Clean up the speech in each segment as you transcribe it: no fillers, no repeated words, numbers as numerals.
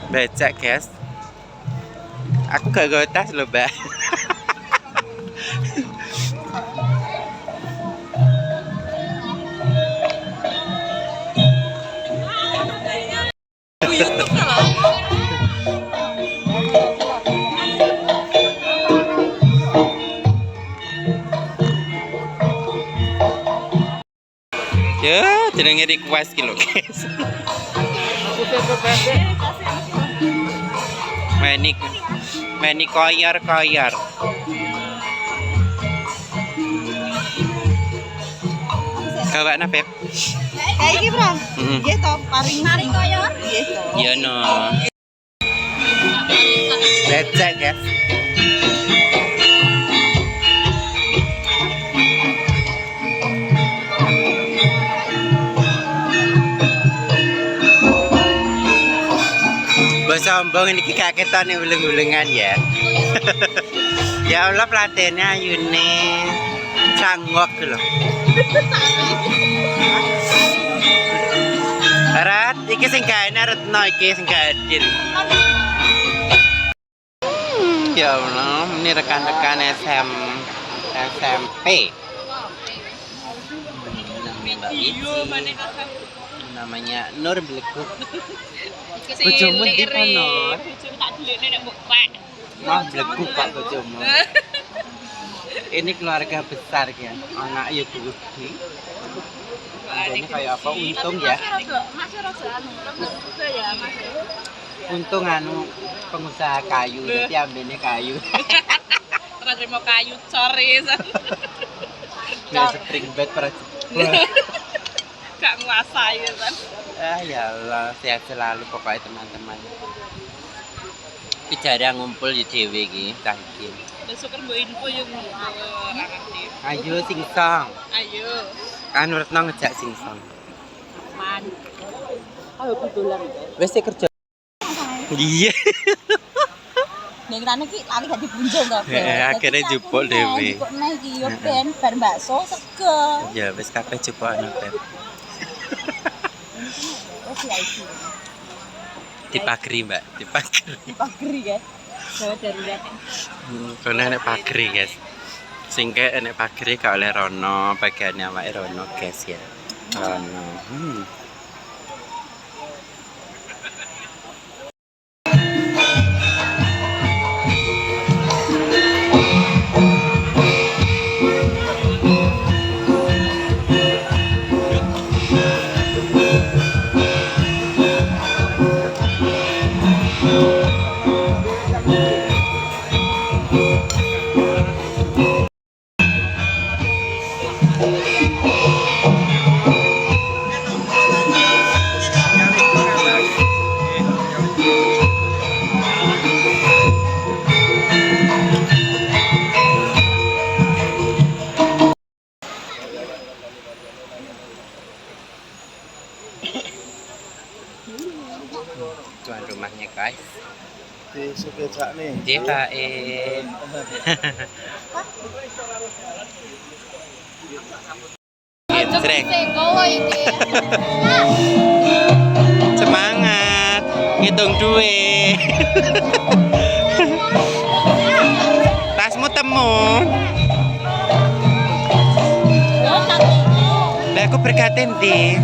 Becak guys. Aku gak gawe tas loh mbak. YouTube kalau. Ya, jenenge request ki lho guys. Meni koyor. Gawakna Beb. Kayak iki, Bro. Nggih to, paring koyor. Nggih to. Ya no. Becak guys. Sombong ini kaketan nih uleng-ulengan ya. Ya Allah pelatihannya Ayune canggok loh. Rat, iki sing gaene Retno iki sing gaadil. Ya Allah, ini rekan-rekan SMP. Namanya Nur Blekuk. Bojomu di kono. Bojomu tak delikne nek mbok pak. Mah Blekuk Pak bojomu. Ini keluarga besar ya. Anak ya gede. Ini kayak apa? Untung ya. Masih rada anu, juga ya, Mas. Untung anu pengusaha kayu, jadi ambene kayu. Ora terima kayu core. Ya spring bed para Gak nguasai kan. Ya Allah, sehat selalu pokoknya teman-teman. Bicara ngumpul di dewe iki, cah iki. Besok kan mbok info yo ngumpul ra ngerti. Ayo singsong. Ayo. Kan Retno ngejak singsong. Man. Ayo dolan. Wes kerja. Iya. Ning rene iki lali gak dibunjung kabeh. Akhirnya jupuk dewe. Kok neh iki yo ben bar bakso sego. Ya wis kabeh jupuk ana Beb. Dipageri Mbak, Dipageri ya. Jawa darurat. Kono enek pageri guys. Sing ke enek pageri gak oleh rono, bagiannya awake rono guys ya. Rono. Tuan rumahnya guys. Di Sukejak nih. Dia Pak Srek. Semangat, ngitung duit. Tasmu temu. Lah aku berkatin di.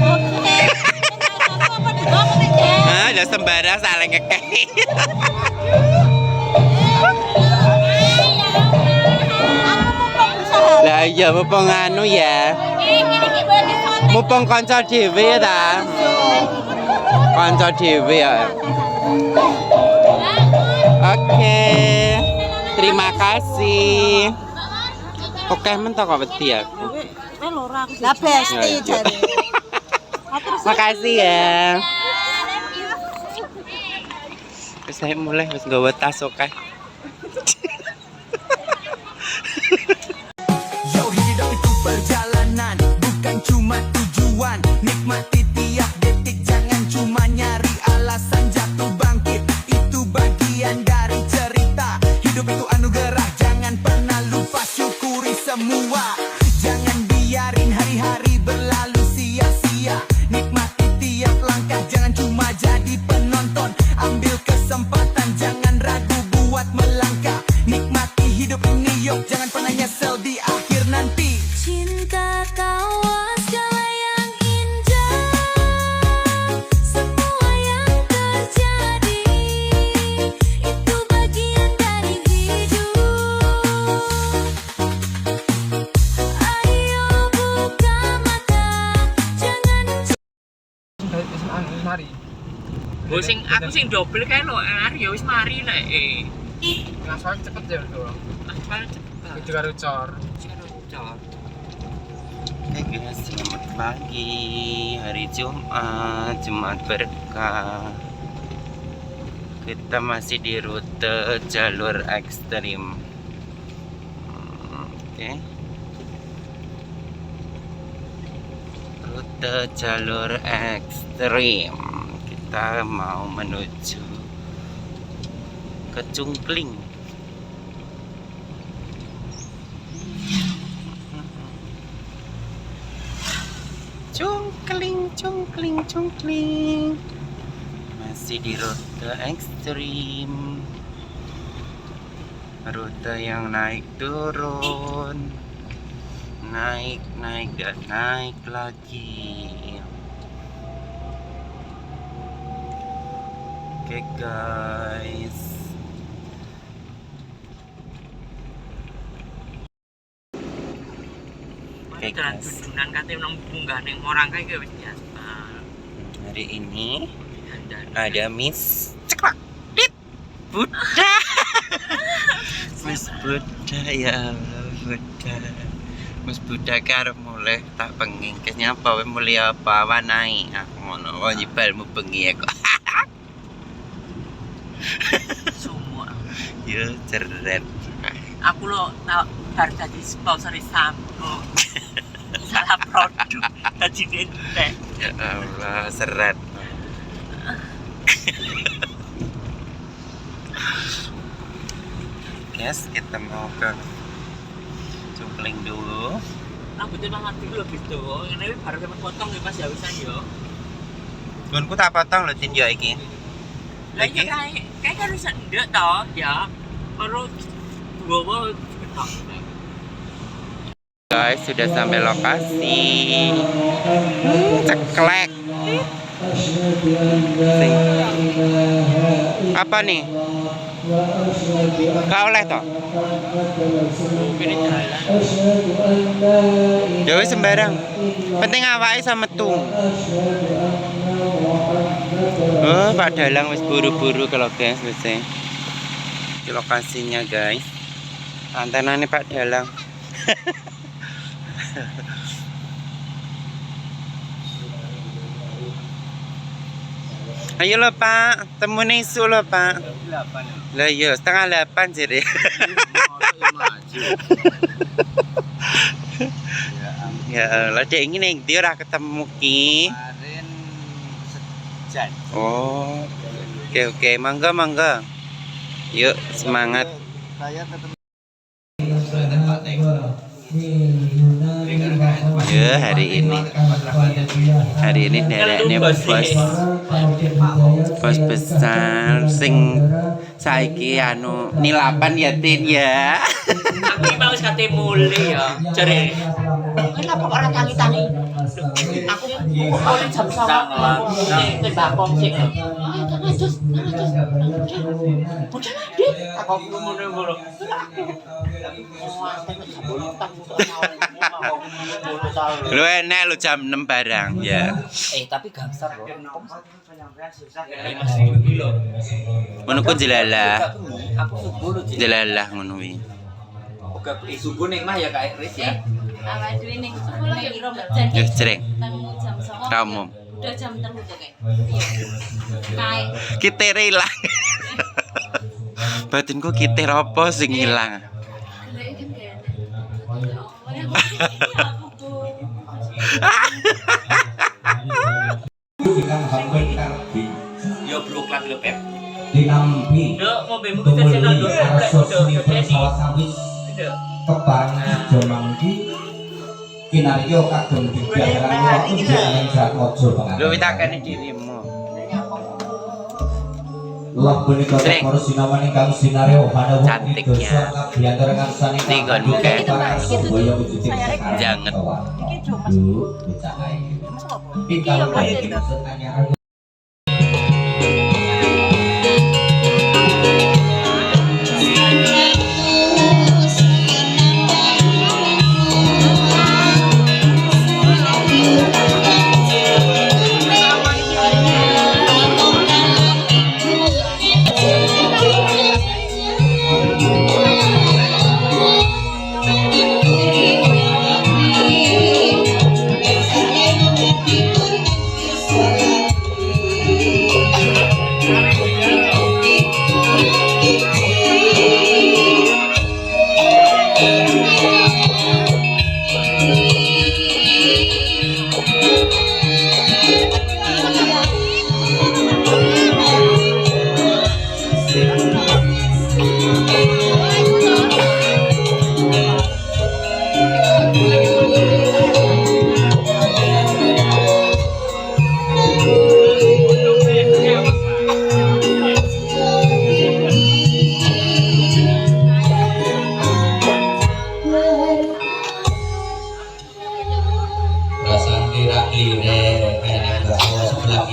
Udah sembara saling ngekei. Lah iya mumpung anu ya. Mumpung kanca dhewe ta. Kanca dhewe ya. Oke. Terima kasih. Oke mentok kok wedi aku. Lah besti jare. Makasih ya. Saya mulai wis nggawa tas oke. Yo, hidup itu perjalanan, bukan cuma tujuan. Nikmati tiap detik, jangan cuma nyari alasan jatuh bangkit. Itu bagian dari cerita. Hidup itu anugerah, jangan pernah lupa syukuri semua. Jangan biarin hari-hari berlalu sia-sia. Nikmati tiap langkah, jangan cuma jadi penonton. mari. Oh sing aku sing double kae lho, arek ya wis mari lek. Langsung cepet ya lho. Aspal cepet. Itu karo cor. Cor. Oke guys, selamat pagi. Hari Jumat berkah. Kita masih di rute jalur ekstrim. Oke. Rute jalur ekstrim. Kita mau menuju ke Cungkling. Cungkling. Masih di rute ekstrim. Rute yang naik turun. Naik dan naik lagi. Oke guys. Oke jalan tunjunan katanya nang munggah ning orang kae wis diaspal. Hari ini Dan ada Miss Ceklak Dit Buddha. Miss Buddha ya Allah, Buddha. Miss Buddha karo mulai tak pengen kesnya apa wae mulai apa wanai aku ngono. Oh jibalmu bengi ya kok. semua. Ya ceret. Aku lo bar dadi sponsor sampo. Salah produk dadi nentek. Ya Allah, seret. Guys, kita mau ke Cungkling dulu. Rambutnya banget dulu lebih tuh. Ini baru dapat potong ya Mas ya wisan yo. Gunku tak potong lho tinja iki. Lah iya kayak kan bisa ndak toh ya. Baru gua ketok. Guys, sudah sampai lokasi. Ceklek. Apa nih? Kau oleh toh? Ini jalan. Ya wis sembarang. Penting awake sama metu. Oh, Pak Dalang wis buru-buru kalau guys wis. Di lokasinya guys. Antenanya Pak Dalang. Ayo lo Pak, temune isu lo Pak. 8. Lah iya, setengah 8 jadi. Ya Allah, dek ini ning ndi ora ketemu ki. Kemarin sejak. Oh. Oke, mangga. Yuk, semangat. Saya ketemu. Ya, hari ini dereknya bos besar sing saiki anu nilapan ya Tin ya. Aku iki mau kate mulai ya. Jare. Kenapa kok ora tangi-tangi? Aku mulai jam 9 tembakon sik. Terus. Bocah Dit, aku ngono-ngono. Lu enak lu jam 6 barang ya. Tapi gangsar loh. Ngono ku jelalah. Aku subuh lho. Jelalah ngono kuwi. Oke, subuh ning mah ya Kak Iris ya. Awak dhewe ning kira mejen. Ya jreng. Tangmu jam 9. Kamu. Udah jam 3 tuh kayak. Kitir ilang. Batinku kitir apa sing ilang? Yo broklat lho Pep. Dinampi Nduk, mobilmu kita channel dulu pesawat sawit kebarang jomang iki kinaryo kagem dibiarkan waktu jalan Jatmojo Bang. Lu witakane dirimu. Lah punika karo sinamane kang sinario hana Cantiknya. diantara ngarsane Tigon bukan. Boyo wujuding Jangan. Iki cuma bisa ae. Iki kalau kita tanya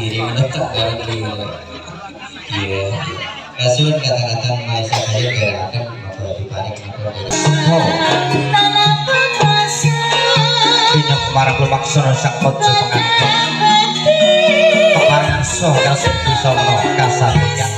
kiri untuk tegal kiri. Iya. Kasuan kata-kata Maisa saya gerakan atau dipanik atau Pinyak marang lumaksana sak pojo pengantin. Keparengan soh kasih bisa menawa kasatian.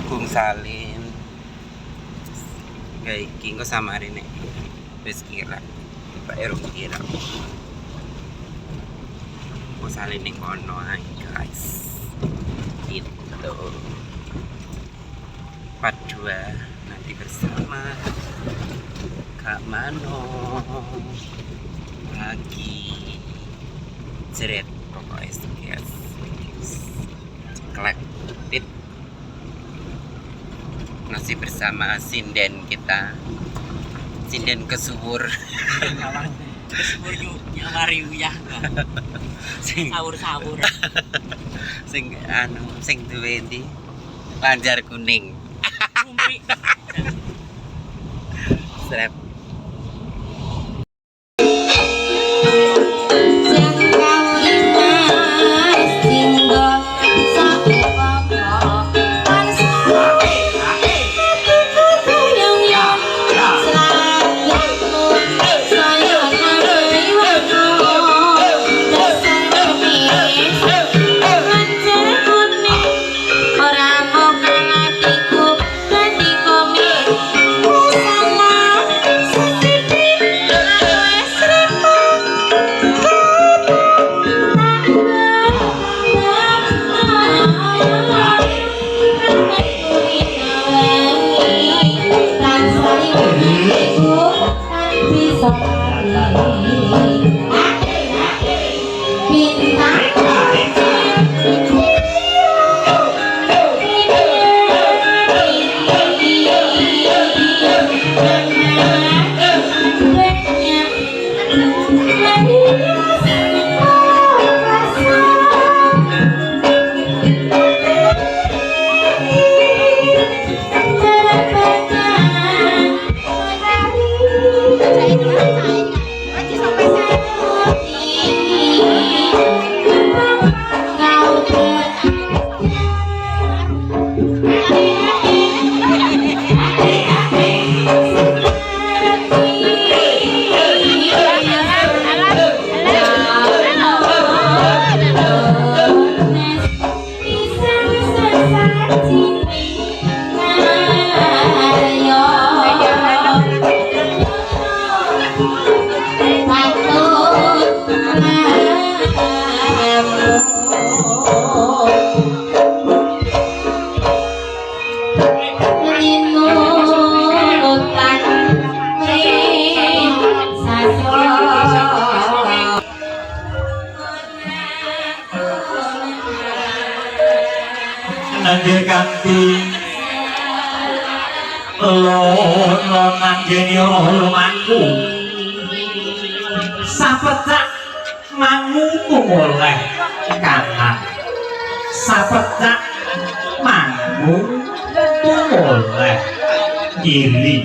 Kung salin kayak king ko sama rin eh wis kira Pak Erong kira kung salin ning kono ay guys itu part 2 nanti bersama Kak Mano lagi jeret pokoknya guys ceklek tit masih bersama sinden kita, sinden kesuwur Kesuwur nya mari uyah sahur-sahur sing anu sing duwe ndi Banjar Kuning Rumpi strap Nanggir kanti lono nanggeni lumanku sapecak manguku oleh kanan sapecak manguku oleh kiri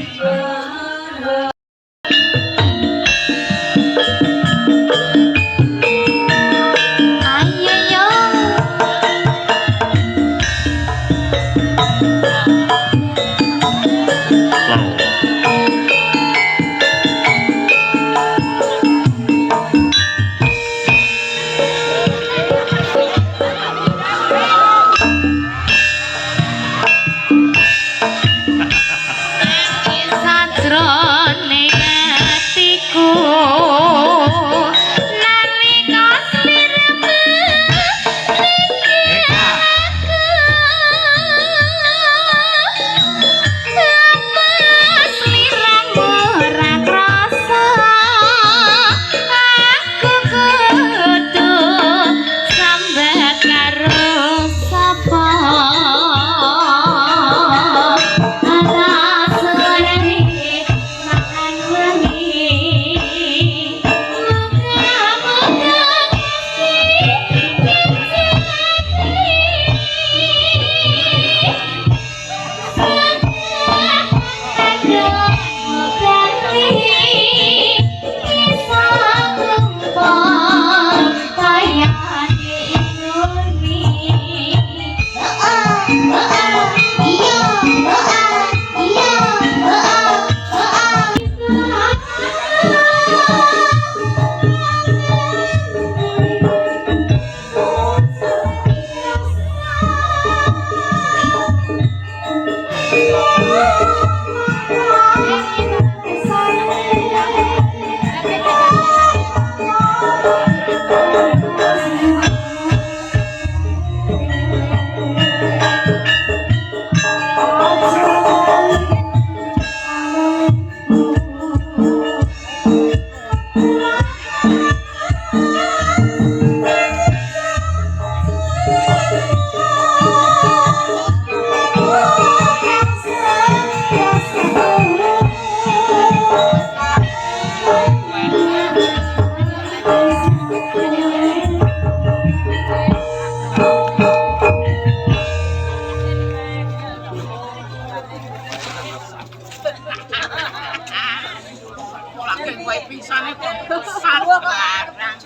kowe pisane kok besar barang.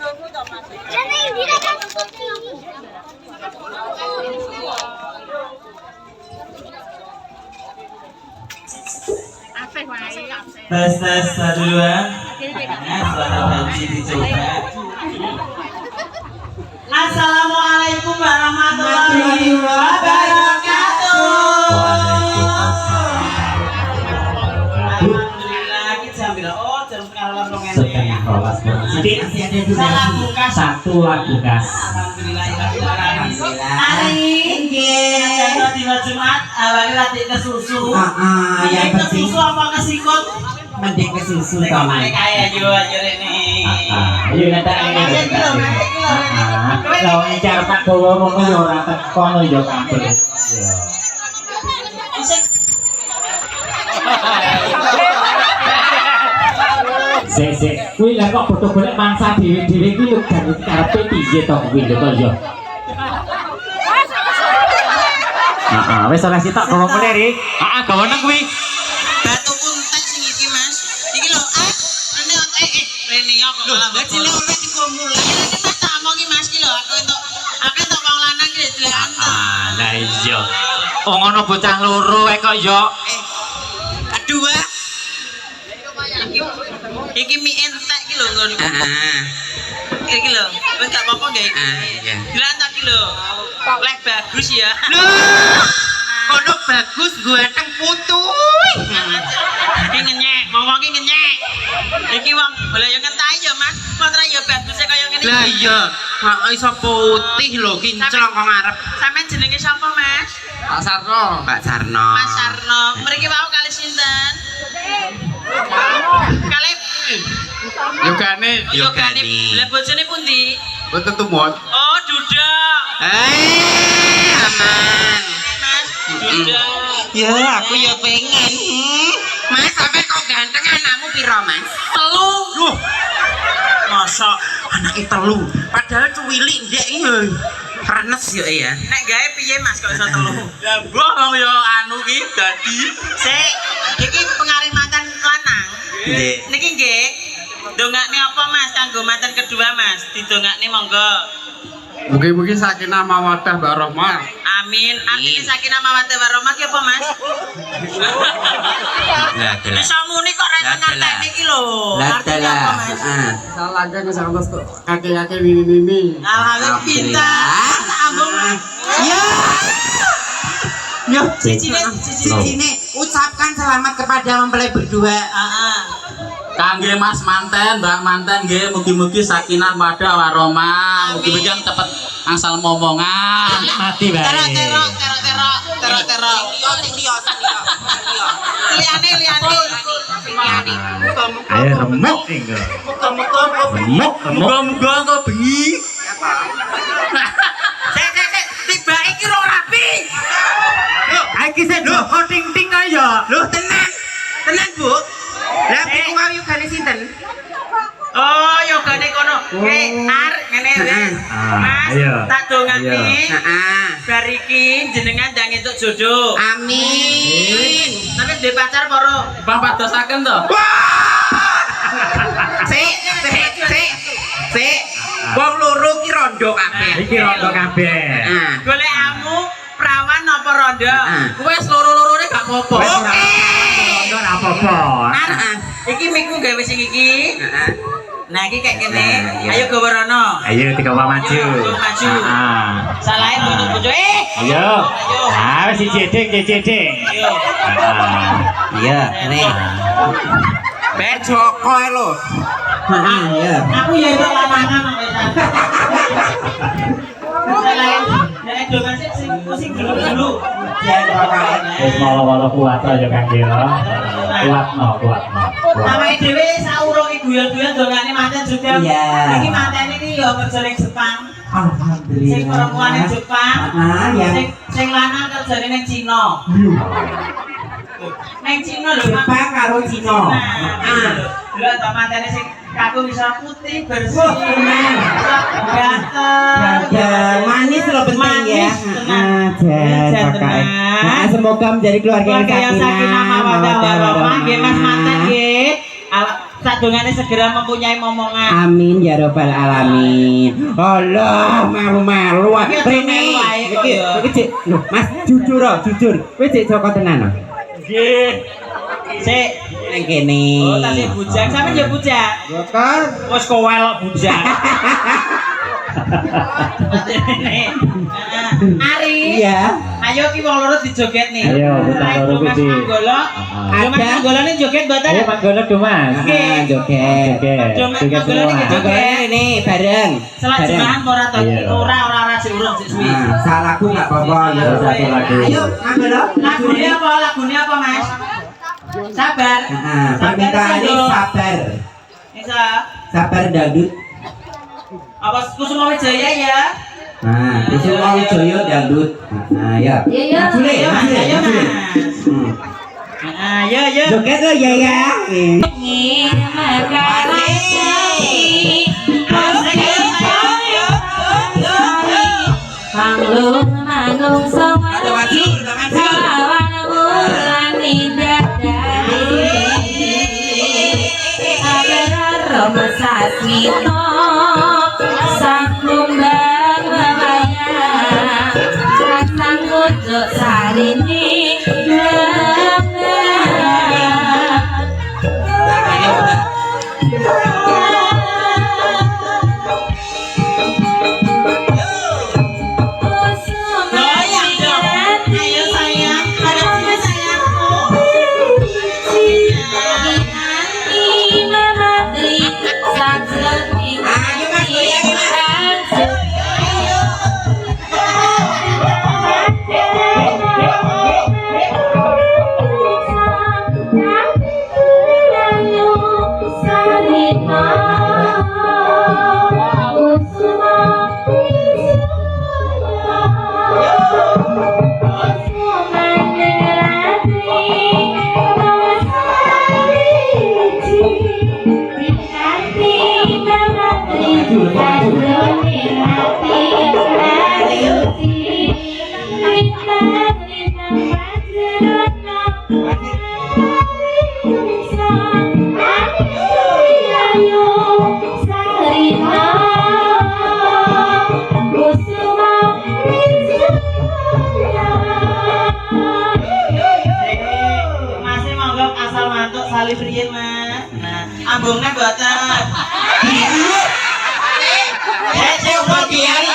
Asih wae, asih. Tes 1 2. Nah, suara banci dicoba. Assalamualaikum warahmatullahi wabarakatuh. Alhamdulillah kita sambil jam sekarang Setengah rolas salah buka satu lagu gas. Alhamdulillah hari ini dina Jumat awalnya latih ke susu. Yang Ke penting susu apa ke sikut? mending ke susu Kalau kamu. kayak aja ini. Ayo ngetak ini. Kalau ngejar tak bawa ngono yo ora tekono yo kabeh. Sik, kuwi lah kok foto golek mangsa dhewe-dhewe kuwi lho kan karepe piye to kuwi lho to yo. Wis oleh sitok bawa mulai ri. Gawa nang kuwi. Batu kuntek sing iki Mas. Iki lho rene kok malah bajine oleh digomul. Iki Mas tak omongi Mas ki lho aku entuk wong lanang ki delekan to. Lah iya. Oh ngono bocah loro kok yo. Aduh. Iki mie entek ki lho ngono. Iki lho, wis gak apa-apa gak iki. Iya. Dilantak ki lho. Leh bagus ya. Kono bagus ganteng putuy. Iki ngenyek, ngomong ki ngenyek. Iki wong boleh yo ngentai yo Mas. Motor yo bagus kaya ngene. Lah iya, kok iso putih lho kinclong kok ngarep. Sampeyan jenenge sapa Mas? Pak Sarno. Pak Sarno. Mas Sarno. Mriki wau kali sinten? Kali Yogane. Yogane. Lah bojone pundi? Boten tumut. Oh, duduk. Aman. Mas, duduk. Ya, aku ya pengen. Mas, sampe kok ganteng anakmu piro, Mas? 3. Loh. Masa anake 3? Padahal cuwilik ndek iki. Renes yo ya. Nek gawe piye Mas kok iso 3? Lah bohong yo anu ki dadi. Sik, iki pengaring mantan lanang. Nggih. Niki nggih. Dongakne apa Mas kanggo mantan kedua Mas? Didongakne monggo. Mugi-mugi sakinah mawaddah warahmah. Amin. Artine sakinah mawaddah warahmah ki apa Mas? Lah, Bisa muni kok ra ngerti iki lho. Artine apa Mas? Salah kan santos kakek-kakek nini-nini. Alhamdulillah pintar. Ambung. Ya. Yo, cicine ucapkan selamat kepada mempelai berdua. Kangge Mas manten, Mbak manten nggih mugi-mugi sakinah mawaddah warahmah. Mugi-mugi cepet angsal momongan. Mati bae. Terok. Sing liya. Liyane. Ayo remuk engko. Muga-muga kok bengi. Sik, tiba iki ora rapi. Iki sik Joko ting-ting ayo. Loh, tenan, Bu. Lah piku wae yogane sinten? Oh, yogane kono. Ar ngene wis. Mas, ayo. tak dongane. Heeh. Bar iki jenengan ndang entuk jodoh. Amin. Tapi duwe pacar poro? Bapak dosaken to? Sik. Wong loro ki rondo kabeh. Iki rondo kabeh. Golek amu prawan apa rondo? Wes loro-lorone gak apa-apa. Oke. Rondo ora apa-apa. Iki miku gawe sing iki. Nah, iki kayak kene. Ayo gawa rono. Ayo digawa maju. Ayo, maju. Salahin bojo-bojo. Ayo. Ah, si jeding. Ayo. Iya, Nih. Ben Joko lho. Iya. Aku ya itu lamangan Salahin. Nek dongan sing pusing dulu. Wis malah kuat aja Kang Dela. Kuat no. Awake dhewe saurunge guyon-guyon dongane manten juga. Iya. Iki mantene iki ya kerja ning Jepang. Alhamdulillah. Sing perempuan ning Jepang. Ya. Sing lanang kerjane ning Cina. Ning Cina lho, Jepang karo Cina. Lho ta mantene sing kaku bisa putih bersih. Ganteng. Manis loh penting ya. Nah, semoga menjadi keluarga yang sakinah mawaddah warahmah nggih Mas manten nggih. sadungane segera mempunyai momongan. Amin ya robbal alamin. Allah malu-malu. Rene iki lho Mas jujur jujur. Kowe cek Joko tenan. Nggih. Sik Nang kene. oh tasih bujang sampean ya bujang. Dokter Wes kowel bujang. Ari. iya. Ayo ki wong loro dijoget nih. Ayo, kita loro Mas iki. Manggolo. Mas Manggolo nih joget mboten? Ayo Manggolo do Mas. Ah, joget. Mas Joget Manggolo nih semua. joget. Ini bareng. Selak jemahan ora to? Iya. Ora sik urung sik suwi. Nah, salahku enggak apa-apa ya. Satu lagu. Ayo, Manggolo. Lagunya apa Mas? Sabar. Heeh, permintaan ini sabar. Bisa. Sabar dangdut. Apa Kusuma Wijaya ya? Nah, Kusuma Wijaya dangdut. Nah, ya. Maju le, maju le, Ayo maju le. Mas. Ayo. Joget lo ya ya. Panglung manung sama lawan bulan bidadari Agar Roma Sasmito sang kumbang melayang sang kucuk sarini Goyang dong. Ayo sayang, ada sini sayangku. Ayo Mas goyang Mas. Masih monggo asal mantuk salih riyin Mas. Nah, ambungnya mboten. Sik uga kiai.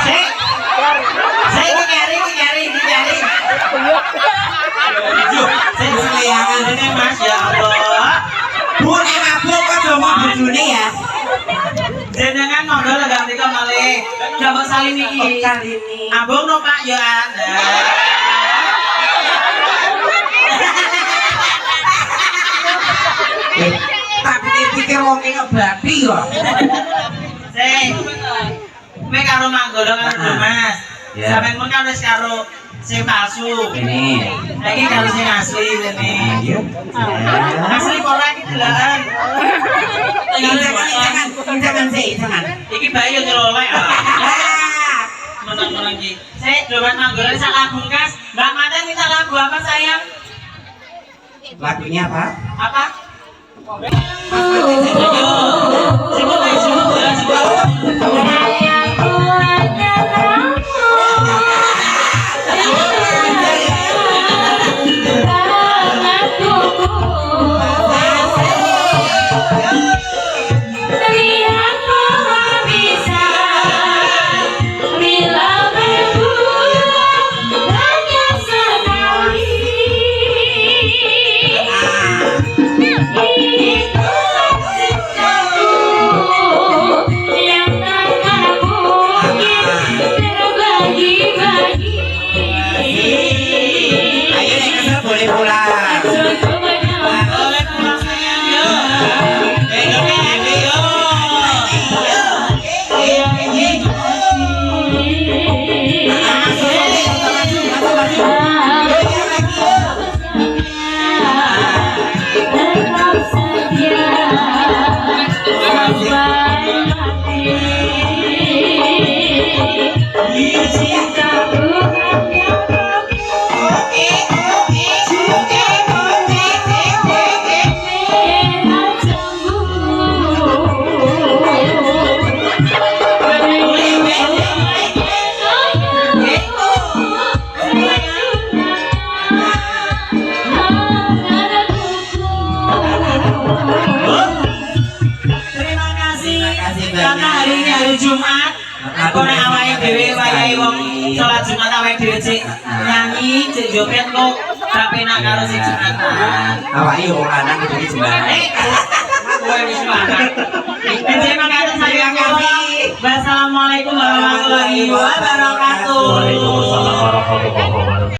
Sik. Sik kiai. Sik seleangan ini Mas ya Allah. Bu nek mabuk kok do mau bojone ya. Jenengan monggo lenggah mriko malih. Damel salin iki. Ambung no Pak ya Anda. Tak pikir-pikir wong iki babi kok. Sik. Kowe karo Manggolo karo Mas. Ya. Sampeyan mun kan wis karo sing palsu. Ini. Iki karo sing asli rene. Ayo. Asli ora iki delakan. Jangan sih, jangan. Iki bayi yo nyeloleh. Menang-menang iki. Sik, Mas Manggolo sak lagu kas. Mbak Manten minta lagu apa sayang? Lagunya apa? Apa? Sebut aja, sebut. karena hari ini hari Jumat. Aku nek awake dhewe wayahe wong salat Jumat awake dhewe cek nyanyi, cek joget kok gak penak karo sing Jumatan. Awake wong lanang iki jenenge. Kowe wis lanang. Terima kasih. Wassalamualaikum warahmatullahi wabarakatuh. Waalaikumsalam warahmatullahi wabarakatuh.